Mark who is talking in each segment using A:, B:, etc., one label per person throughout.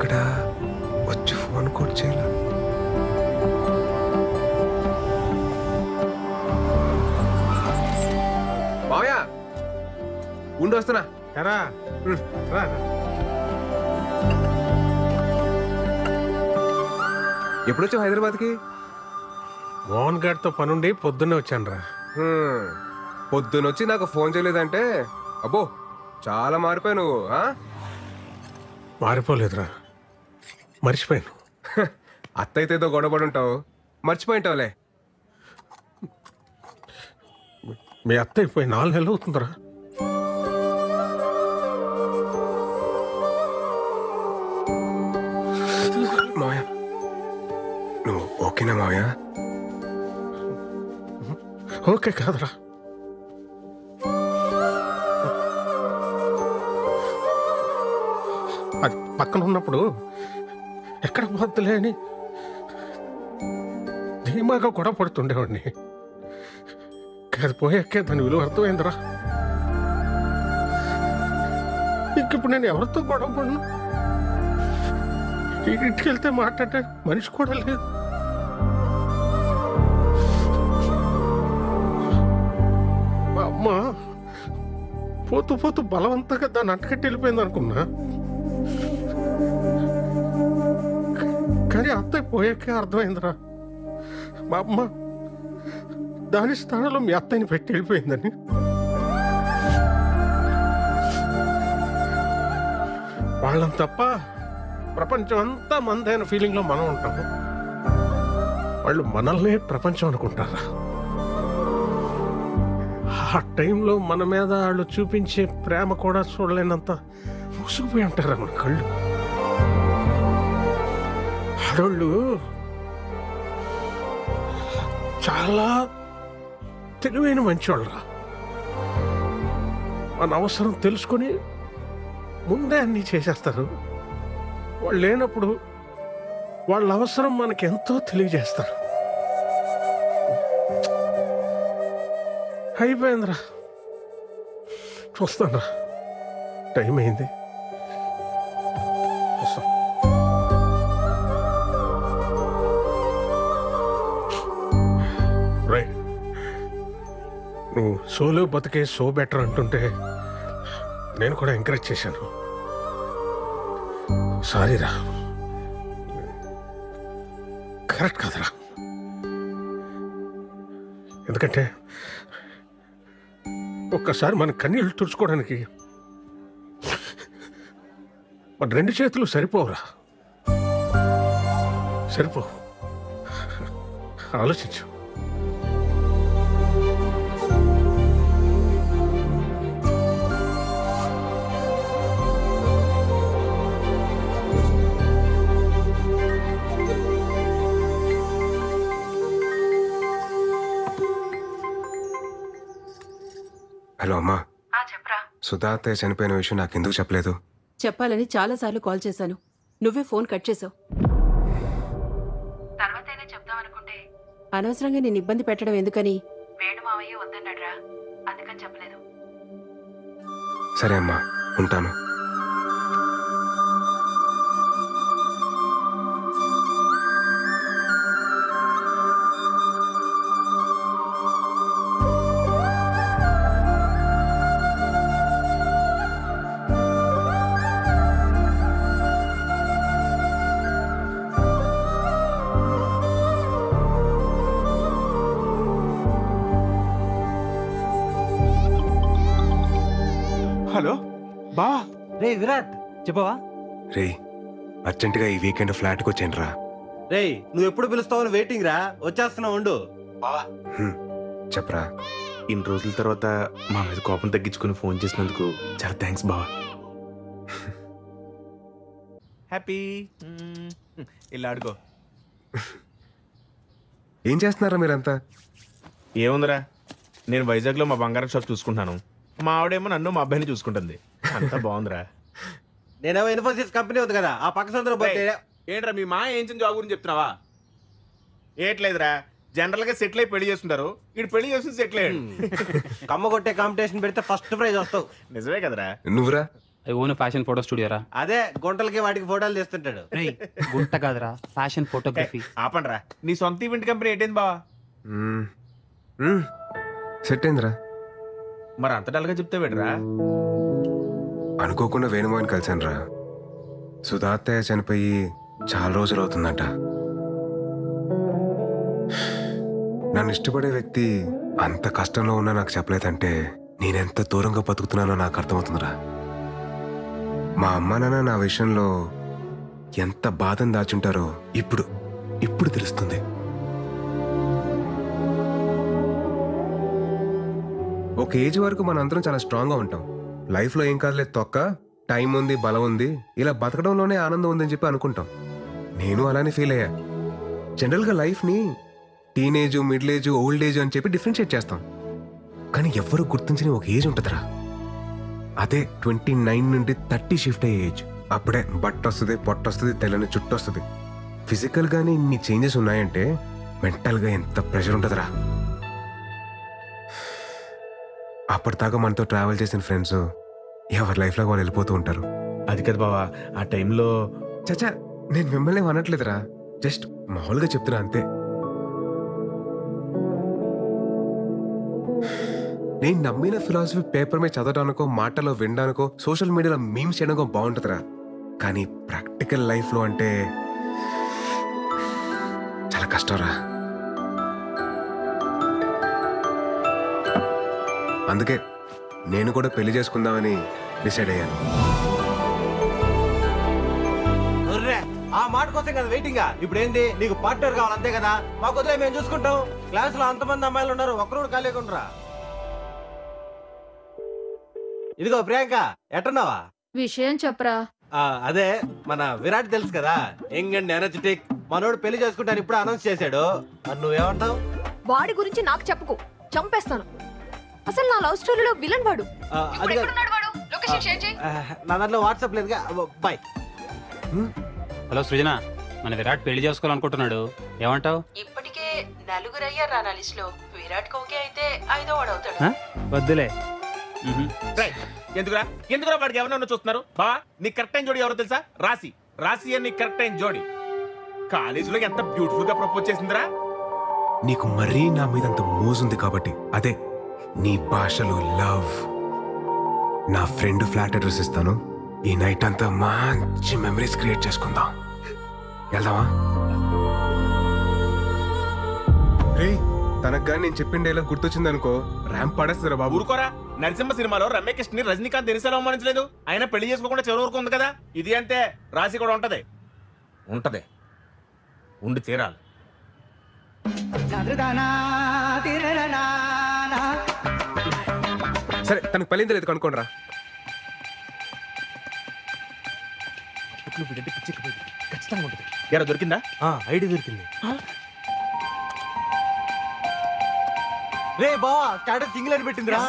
A: ఎక్కడ వచ్చి ఫోన్ కూడా చేయాల. మావయ్య ఉండి వస్తున్నా.
B: ఎరా రా.
A: ఎప్పుడొచ్చావు హైదరాబాద్కి?
B: మోహన్ గారితో పనుండి పొద్దున్నే వచ్చాను రా.
A: పొద్దునొచ్చి నాకు ఫోన్ చేయలేదంటే అబ్బో చాలా మారిపోయావు నువ్వు.
B: మారిపోలేదురా, మర్చిపోయాను.
A: అత్తయితే ఏదో గొడవపడి ఉంటావు, మర్చిపోయింటావులే.
B: మీ అత్త అయిపోయి 4 నెలలు అవుతుందిరా.
A: మావయ్య నువ్వు ఓకేనా మావయ్య?
B: ఓకే కాదురా, అది పక్కన ఉన్నప్పుడు ఎక్కడ పోద్దులే అని ధీమాగా గొడవ పడుతుండేవాడిని. అది పోయాకే దాని విలువ అర్థమైందిరా. ఇంకిప్పుడు నేను ఎవరితో గొడవ పడను. ఇంటికి వెళ్తే మాట్లాడే మనిషి కూడా లేదు. మా అమ్మ పోతూ పోతూ బలవంతంగా దాన్ని అంటకట్టి వెళ్ళిపోయింది అనుకున్నా. కానీ అత్తయ్య పోయాకే అర్థమైందిరా, మా అమ్మ దాని స్థానంలో మీ అత్తయ్యని పెట్టి వెళ్ళిపోయిందని. వాళ్ళని తప్ప ప్రపంచం అంతా మనదైన ఫీలింగ్లో మనం ఉంటాము. వాళ్ళు మనల్నే ప్రపంచం అనుకుంటారా? ఆ టైంలో మన మీద వాళ్ళు చూపించే ప్రేమ కూడా చూడలేనంత ముసుగుపోయి ఉంటారా మన కళ్ళు. ఆడోళ్ళు చాలా తెలివైన మంచివాళ్ళరా. మన అవసరం తెలుసుకొని ముందే అన్నీ చేసేస్తారు. వాళ్ళు లేనప్పుడు వాళ్ళ అవసరం మనకి ఎంతో తెలియజేస్తారు. అయిపోయిందిరా, చూస్తాను. టైం అయింది. రైట్, నువ్వు సోలో బతికే సో బెటర్ అంటుంటే నేను కూడా ఎంకరేజ్ చేశాను. సారీరా, కరెక్ట్ కాదురా. ఎందుకంటే ఒక్కసారి మన కన్నీళ్ళు తుడుచుకోవడానికి మన 2 చేతులు సరిపోవురా. సరిపోవు. ఆలోచించు.
A: హలో అమ్మా.
C: చెప్పరా.
A: సుధా అత్తయ్య చనిపోయిన విషయం నాకు ఎందుకు చెప్పలేదు?
C: చెప్పాలని చాలాసార్లు కాల్ చేశాను, నువ్వే ఫోన్ కట్ చేసావు. తర్వాతైనా చెప్దామనుకుంటే అనవసరంగా నేను ఇబ్బంది పెట్టడం ఎందుకని వేణు మావయ్య వద్దన్నాడ్రా, అందుకని చెప్పలేదు.
A: సరే అమ్మా, ఉంటాను.
D: హలో బా. రే విరాట్, చెప్పవా?
A: రే అర్జెంటుగా ఈ వీకెండ్ ఫ్లాట్కి వచ్చాను రా.
D: రే నువ్వు ఎప్పుడు పిలుస్తావని వెయిటింగ్ రా, వచ్చేస్తున్నావు ఉండు.
A: చెప్పరా.
E: ఇన్ని రోజుల తర్వాత మా మీద కోపం తగ్గించుకుని ఫోన్ చేసినందుకు చాలా థ్యాంక్స్ బావా.
D: హ్యాపీ ఇలా అడుగో.
A: ఏం చేస్తున్నారా మీరంతా?
E: ఏముందిరా, నేను వైజాగ్లో మా బంగారం షాప్ చూసుకుంటున్నాను. మా ఆవిడేమో నన్ను మా అబ్బాయిని చూసుకుంటుంది. అంతా బాగుందిరా.
D: నేనేమో ఇన్ఫోసిస్ కంపెనీ ఉంది కదా, ఆ పక్క సందులో పోతే.
E: ఏంట్రా మీ మా ఏం జాబ్ గురించి చెప్తున్నావా? ఏట్లేదురా, జనరల్ గా సెటిల్ అయి పెళ్లి చేస్తుంటారు, ఇటు పెళ్లి చేస్తుంది సెటిల్ అయ్యాడు.
D: కమ్మ కొట్టే కాంపిటీషన్ పెడితే ఫస్ట్ ప్రైజ్ వస్తావు.
E: నిజమే కదరా.
A: నువ్వురా?
F: అది ఓన్ ఫ్యాషన్ ఫోటో స్టూడియో రా.
D: అదే గుంటలకి వాటికి ఫోటోలు తీస్తుంటాడు.
F: రేయ్ గుంట కాదురా, ఫ్యాషన్ ఫోటోగ్రఫీ.
E: ఆపండ్రా, నీ సొంత ఈవెంట్ కంపెనీ ఏంటైంది బావా?
A: సెట్ అయిందిరా.
E: మరి అంత డల్గా చెప్తే వేడరా?
A: అనుకోకుండా వేణుమోహన్ కలిశాను రా. సుధాత్తయ్య చనిపోయి చాలా రోజులు అవుతుందంట. నన్ను ఇష్టపడే వ్యక్తి అంత కష్టంలో ఉన్నా నాకు చెప్పలేదంటే నేనెంత దూరంగా బతుకుతున్నానో నాకు అర్థమవుతుందిరా. మా అమ్మ నాన్న నా విషయంలో ఎంత బాధను దాచుంటారో ఇప్పుడు తెలుస్తుంది. ఒక ఏజ్ వరకు మనందరం చాలా స్ట్రాంగ్గా ఉంటాం. లైఫ్లో ఏం కాదులేదు తొక్క, టైం ఉంది, బలం ఉంది, ఇలా బతకడంలోనే ఆనందం ఉందని చెప్పి అనుకుంటాం. నేను అలానే ఫీల్ అయ్యా. జనరల్గా లైఫ్ని teenage, middle age, old age అని చెప్పి డిఫరెన్షియేట్ చేస్తాం. కానీ ఎవ్వరూ గుర్తించని ఒక ఏజ్ ఉంటుందిరా. అదే 29 నుండి 30 షిఫ్ట్ అయ్యే ఏజ్. అప్పుడే బట్ట వస్తుంది, పొట్ట వస్తుంది, తెల్లని చుట్టూ వస్తుంది. ఫిజికల్గానే ఇన్ని చేంజెస్ ఉన్నాయంటే మెంటల్గా ఎంత ప్రెషర్ ఉంటుందిరా. అప్పటిదాకా మనతో ట్రావెల్ చేసిన ఫ్రెండ్స్ ఎవరి లైఫ్లో వాళ్ళు వెళ్ళిపోతూ ఉంటారు.
E: అది కదా బావా, ఆ టైంలో
A: చచ్చా, నేను మిమ్మల్ని అనట్లేదురా, జస్ట్ మామూలుగా చెప్తున్నా అంతే. నేను నమ్మిన ఫిలాసఫీ పేపర్ మీద చదవడానికో, మాటలో వినడానికో, సోషల్ మీడియాలో మీమ్స్ చేయడానికో బాగుంటుందిరా. కానీ ప్రాక్టికల్ లైఫ్లో అంటే చాలా కష్టంరా. అందుకే నేను కూడా పెళ్లి చేసుకుందామని డిసైడ్ అయ్యాను.
D: ఆ మాట కోసం కదా వెయిటింగ్. ఇప్పుడు ఏంటి, నీకు పార్ట్నర్ కావాలి అంతే కదా? మాకు వదిలే, మేము చూసుకుంటాం. క్లాస్ లో అంతమంది అమ్మాయిలు ఉన్నారు, ఒక్కరు ఖాళీగా. ఇదిగో ప్రియాంక, ఎట్టున్నావా?
G: విషయం చెప్పరా.
D: అదే మన విరాట్ తెలుసు కదా, యంగ్ అండ్ ఎనర్జెటిక్. మనోడు పెళ్లి చేసుకుంటాను ఇప్పుడు అనౌన్స్ చేశాడు. మరి నువ్వేమంటావు?
G: వాడి గురించి నాకు చెప్పుకో, చంపేస్తాను. అసలు నా లవ్ స్టోరీలో విలన్ వాడు.
D: అది నా దాంట్లో వాట్సాప్ లేదుగా. బాయ్.
F: హలో సృజన, మన విరాట్ పెళ్లి చేసుకోవాలనుకుంటున్నాడు, ఏమంటావు?
C: ఇప్పటికే 4 అయ్యారు నా లిస్ట్ లో. విరాట్ ఓకే అయితే 5వ వాడు అవుతాడు.
F: వద్దులే.
E: ఎందుకురా వాడికి ఎవరన్నా చూస్తున్నారు? బా, నీ కరెక్ట్ అయిన జోడి ఎవరో తెలుసా? రాశి అని నీ కరెక్ట్ అయిన జోడి. కాలేజీలో ఎంత బ్యూటిఫుల్ గా ప్రపోజ్ చేసిందిరా.
A: నీకు మరీ నా మీద అంత మోజుంది కాబట్టి, అదే నీ భాషలో లవ్. నా ఫ్రెండ్ ఫ్లాట్ అడ్రస్ ఇస్తాను. ఈ నైట్ అంతా మంచి మెమరీస్ క్రియేట్ చేసుకుందాం. వెళ్దామా? రే, తనకు కానీ నేను చెప్పిన డైలాగ్ గుర్తొచ్చింది అనుకో, ర్యాంప్ పడేస్తారా బాబు.
E: ఊరుకోరా, నరసింహ సినిమాలో రమ్యకృష్ణ ని రజనీకాంత్ దినిసేలా అవమానించలేదు. ఆయన పెళ్లి చేసుకోకుండా చివరి వరకు ఉంది కదా. ఇది అంతే, రాశి కూడా ఉంటది ఉండి తీరాలి.
A: సరే, తనకు పెళ్ళింది లేదు కనుక్కోండి రా.
E: ఖచ్చితంగా ఉంటుంది. ఎరా దొరికిందా?
D: ఐడి దొరికింది. రే బావా, స్టాటస్ సింగిల్ అని పెట్టిందిరా.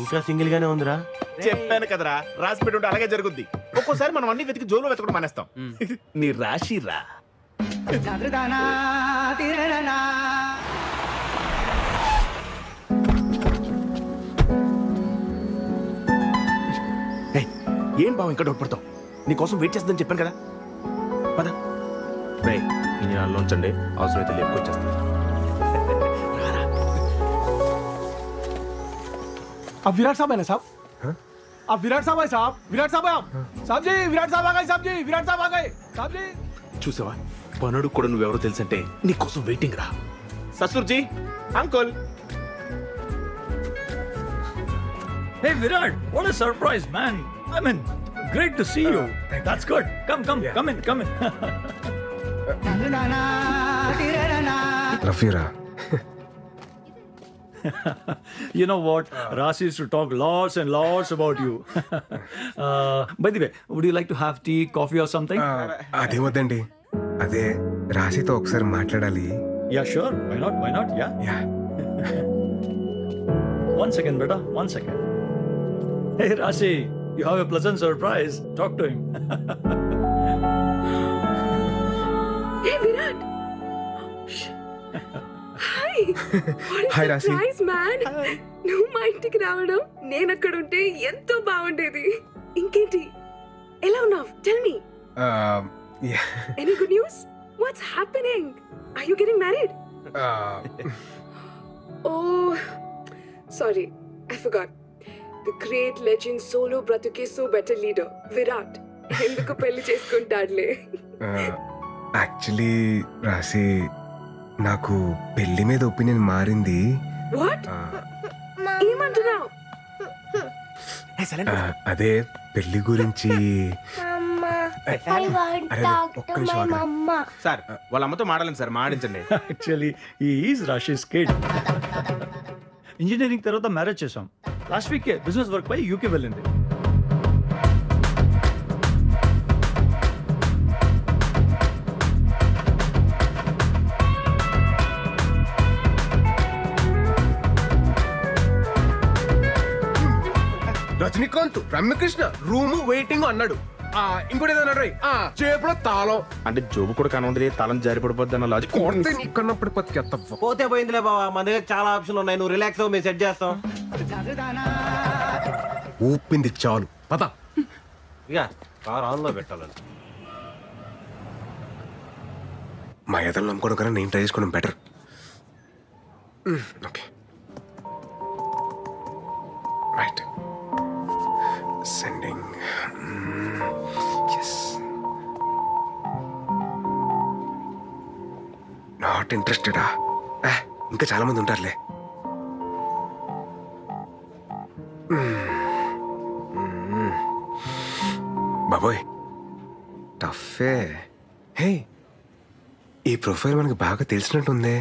D: ఇంకా సింగిల్ గానే ఉందిరా.
E: చెప్పాను కదరా, రాసి పెట్టి ఉంటే అలాగే జరుగుద్ది. ఒక్కోసారి మనం అన్ని వెతికి జోలు వెతకడం మానేస్తాం. నీ రాశి రా. ఏం బావ ఇంకా డౌట్ పడతావు? నీకోసం వెయిట్ చేస్తుందని చెప్పాను కదా. పద. ఇంజనాల్లో ఉంచండి, అవసరమైతే లేపుకొచ్చేస్తాను.
H: अब विराट साहब है ना साहब? अब विराट साहब है साहब? विराट साहब है आप? साहब जी, विराट साहब आ गए साहब जी, विराट साहब आ गए साहब जी.
E: చూసావా, పనుడు కూడా నువ్వెవరో తెలుసంటే నీకోసం వెయిటింగ్ రా. ససుర్జీ, uncle.
I: Hey Virat, what a surprise, man. I mean, great to see you. That's good. Come in.
A: రఫీరా.
I: You know what? Rasi used to talk lots and lots about you. By the way, would you like to have tea, coffee or something?
A: అదే వద్దండి, అదే రాశితో ఒకసారి మాట్లాడాలి.
I: Yeah, sure. Why not? Yeah. 1 second, beta. 1 second. Hey Rasi, you have a pleasant surprise. Talk to him.
G: Hey Virat. Hi.
A: Hi, Rasi.
G: Surprise, man. నువ్వు మా ఇంటికి రావడం, నేను అక్కడ ఉంటే ఎంతో బాగుండేది. ఇంకేంటి,
J: Hello, Nav. Tell me.
A: Yeah.
J: Any good news? What's happening? Are you getting married? Oh, sorry. I forgot. The great legend solo bratuke so better leader, Virat. ఎందుకు పెళ్లి చేసుకుంటాడులే.
A: యాక్చువల్లీ రాసి నాకు పెళ్లి మీద ఒపీనియన్ మారింది.
J: What? ఏమంటున్నావు?
A: అదే పెళ్లి గురించి. ఒక్క నిమిషం ఆగండి.
E: సార్ వాళ్ళ అమ్మతో మాడాలండి సార్, మాడించండి.
I: యాక్చువల్లీ ఈ ఈజ్ రాషీస్ కిడ్. ఇంజనీరింగ్ తర్వాత మ్యారేజ్ చేసాం. లాస్ట్ వీక్ బిజినెస్ వర్క్ పై యూకే వెళ్ళింది.
A: రజనీకాంత్ రమ్యకృష్ణ రూమ్ వెయిటింగ్ అన్నాడు. ఇంకోటి ఏదో అన్నాడు, చేపలో తాళం
E: అంటే జోబు కూడా కనుంది, తలం జారి పడిపోద్ది అన్న లాజిక్.
A: ఇక్కడప్పుడు బతికేత్తవ్వ.
D: పోతే పోయిందిలే బావా, మన దగ్గర చాలా ఆప్షన్లు ఉన్నాయి. నువ్వు రిలాక్స్ అవ్వు, మేము సెట్ చేస్తాం.
A: ఊపింది చాలు పద.
D: ఇక కార్ ఆన్ లో పెట్టాలని
A: మా ఎదలు నమ్ముకోవడం కన్నా నేను ట్రై చేసుకోవడం better. Okay right sending. Yes not ఇంట్రెస్టెడా? ఇంకా చాలా మంది ఉంటారులే. బాబోయ్ టఫే. హే ఈ ప్రొఫైల్ మనకి బాగా తెలిసినట్టుందే.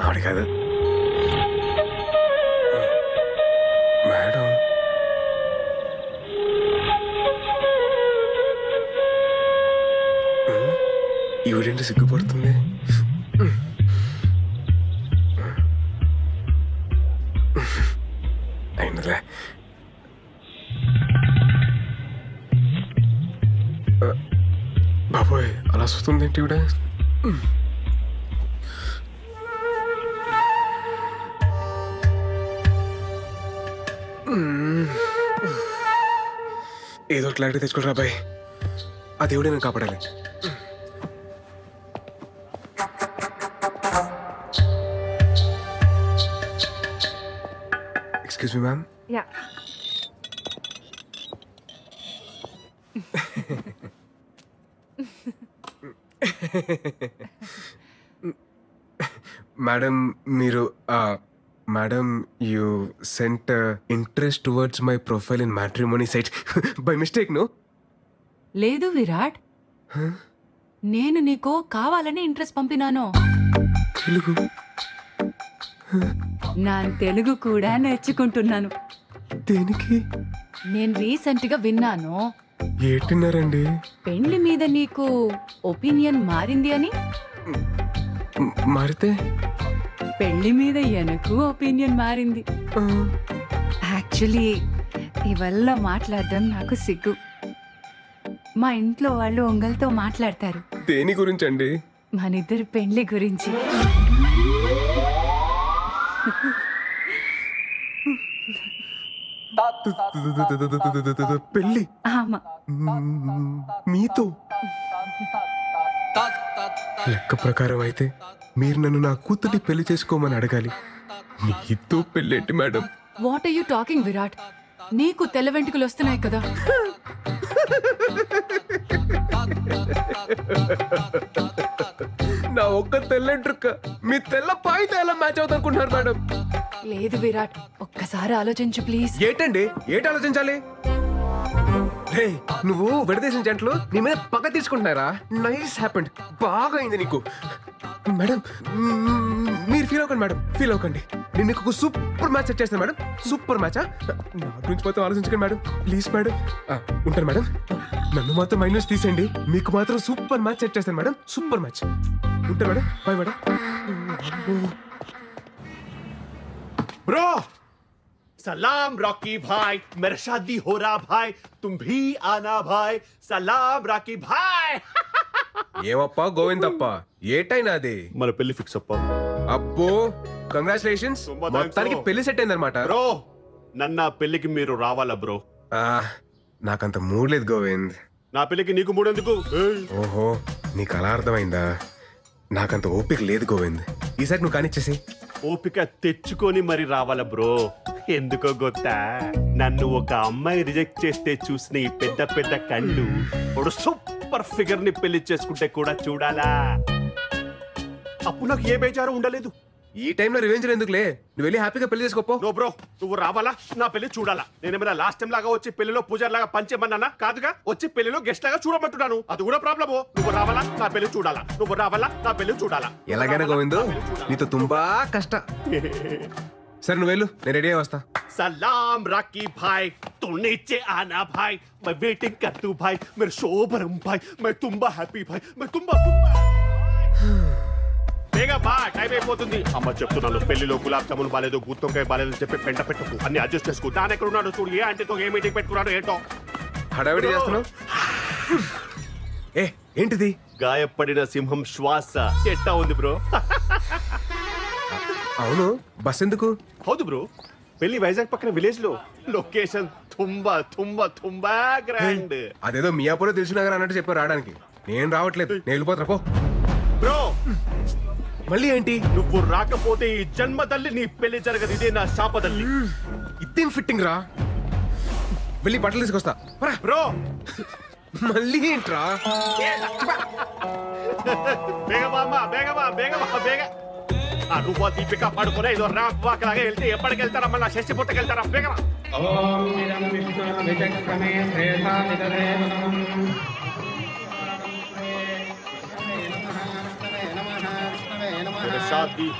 A: ఆవిడ కాదు మేడం. ఈవిడేంటి సిగ్గుపడుతుంది? అయినలే. బాబోయ్ అలా వస్తుంది ఏంటి ఈవిడ? ఏదో క్లారిటీ తెచ్చుకోరా బాయ్. ఆ దేవుడే నేను కాపాడాలి. Excuse me ma'am.
J: Yeah.
A: Madam మీరు madam you sent interest towards my profile in matrimony site by mistake no?
K: లేదు విరాట్, నేను నీకు కావాలని ఇంట్రెస్ట్ పంపినాను.
A: తెలుగు?
K: నా తెలుగు కూడా నేర్చుకుంటున్నాను.
A: దేనికి?
K: నేను రీసెంట్ గా విన్నాను
A: ఏంటిన్నారండి?
K: పెళ్లి మీద నీకు ఒపీనియన్ మారింది అని.
A: మారితే?
K: పెళ్లి మీద ఎనకు ఒపీనియన్ మారింది. యాక్చువల్లీ ఇవల్ల మాట్లాడడం నాకు సిగ్గు. మా ఇంట్లో వాళ్ళు ఒంగల్తో మాట్లాడతారు.
A: దేని గురించి అండి?
K: మనిద్దరు పెళ్లి గురించి.
A: పెళ్లి?
K: ఆమా.
A: మీతో? లెక్క ప్రకారం అయితే మీరు నన్ను నా కూతుర్ని పెళ్లి చేసుకోమని అడగాలి. మీతో పెళ్ళేంటి madam?
K: What are you talking Virat? నీకు తెల్ల వెంట్రుకలు వస్తున్నాయి కదా.
A: నా ఒక్క తెల్లెంట్రుక్క మీ తెల్ల పాయితో ఎలా మ్యాచ్ అవుతా అనుకుంటున్నారు మేడం?
K: లేదు విరాట్, ఒక్కసారి ఆలోచించు ప్లీజ్.
A: ఏంటండి ఏంటి ఆలోచించాలి? రే నువ్వు విడదీసిన జంటలు నీ మీద పగ తీసుకుంటున్నారా? నైస్ హ్యాపెండ్, బాగా అయింది నీకు. మేడం మీరు ఫీల్ అవ్వకండి మేడం, ఫీల్ అవ్వకండి. నేను నీకు ఒక సూపర్ మ్యాచ్ సెట్ చేస్తాను మేడం. సూపర్ మ్యాచా? నా గురించి మొత్తం ఆలోచించకండి మేడం ప్లీజ్ మేడం. ఉంటాను మేడం. నన్ను మాత్రం మైనస్ తీసేయండి, మీకు మాత్రం సూపర్ మ్యాచ్ సెట్ చేస్తాను మేడం. Super match. ఉంటాను మేడం. Bye madam.
B: బ్రో
L: सलाम रॉकी भाई मेरा शादी हो रहा भाई तुम भी आना भाई सलाम रॉकी भाई
A: ఏమప్పా గోవిందప్ప ఏటైనా అది
L: మన పెళ్లి ఫిక్స్ అప్ప
A: అబ్బో కంగ్రాచులేషన్స్
L: తుంబా thanks,
A: మొత్తానికి
L: bro.
A: పెళ్లి సెట్ అయిందనమాట
L: బ్రో నన్న పెళ్లికి మీరు రావాలా బ్రో
A: నాకంత మూడ్ లేదు గోవింద్.
L: నా పెళ్లికి నీకు మూడెందుకు
A: ఓహో నీకు అలా అర్థమైందా? నాకంత ఓపిక లేదు గోవింద్. ఈసారి నువ్వు కానిచ్చేసి.
L: ఓపిక తెచ్చుకొని మరి రావాలా బ్రో. ఎందుకో గొత్తా నన్ను ఒక అమ్మాయి రిజెక్ట్ చేస్తే చూసిన ఈ పెద్ద పెద్ద కళ్ళు ఒక సూపర్ ఫిగర్ ని పెళ్లి చేసుకుంటే కూడా చూడాలా. అప్పుడు నాకు ఏ బేజారు ఉండలేదు.
A: ఈ టైంలో రివెంజ్ ఎందుకులే, నువ్వు వెళ్ళి హ్యాపీగా పెళ్లి చేసుకోపో.
L: నో బ్రో నువ్వు రావాలా, నా పెళ్లి చూడాలా. నేనేమైనా లాస్ట్ టైం లాగా వచ్చి పెళ్లిలో పూజారి లాగా పంచేమన్నానా? కాదుగా, వచ్చి పెళ్లిలో గెస్ట్ లాగా చూడమంటున్నాను. అది కూడా ప్రాబ్లము. నువ్వు రావాలా, నా పెళ్లి చూడాలా. నువ్వు రావాలా, నా పెళ్లి చూడాలా.
A: ఎలాగైనా గోవిందు నీతో తుంబా కష్ట. సరే నువ్వు వెళ్ళు, నేను రెడీ అయ్యి వస్తా.
L: सलाम राकी भाई तू नीचे आना भाई मैं वेटिंग कर तू भाई मेरे शोभरम भाई मैं तुम्बा हैप्पी भाई मैं तुम्बा బేగా బా టైం అయిపోతుంది. అమ్మ చెప్తున్నాను పెళ్లిలో గులాబ్ జామున్ బాలేదు, గుత్తొంకాయ బాలేదు అని చెప్పి పెంట పెట్టుకు అన్ని అడ్జస్ట్ చేసుకో. నాన్న ఎక్కడ ఉన్నాడు చూడు, ఏ అంటేతో ఏ మీటింగ్ పెట్టుకున్నాడు ఏంటో.
A: హడావిడి చేస్తున్నావు. ఏ ఏంటిది?
L: గాయపడిన సింహం శ్వాస ఎట్టా ఉంది బ్రో?
A: అవును బస్ ఎందుకు?
L: హౌదు బ్రో పెళ్లి వైజాగ్ పక్కన విలేజ్ లో, లొకేషన్ తుంబా తుంబా తుంబా గ్రాండ్.
A: అదేదో మియాపూర్ తెలిసినగర్ అన్నట్టు చెప్పారు రావడానికి. నేను రావట్లేదు, నేను వెళ్ళిపోతా పో.
L: బ్రో
A: మళ్ళీ ఏంటి?
L: నువ్వు రాకపోతే ఈ జన్మ తల్లి నీ పెళ్లి జరగదు. ఇదే నా శాపదల్లి.
A: ఇదేం ఫిట్టింగ్ రా. వెళ్ళి బట్టలు తీసుకొస్తా
L: బ్రో.
A: మళ్ళీ ఏంట్రా?
L: బేగమా బేగమా బేగమా బేగ. ఆ నువ్వు దీపిక పడుకునే ఇదో ర్యాంప్ వాక్ లాగా వెళ్తే ఎప్పటికి వెళ్తారమ్మా? నా షష్టి పుట్టకి వెళ్తారా? బేగమా. शादी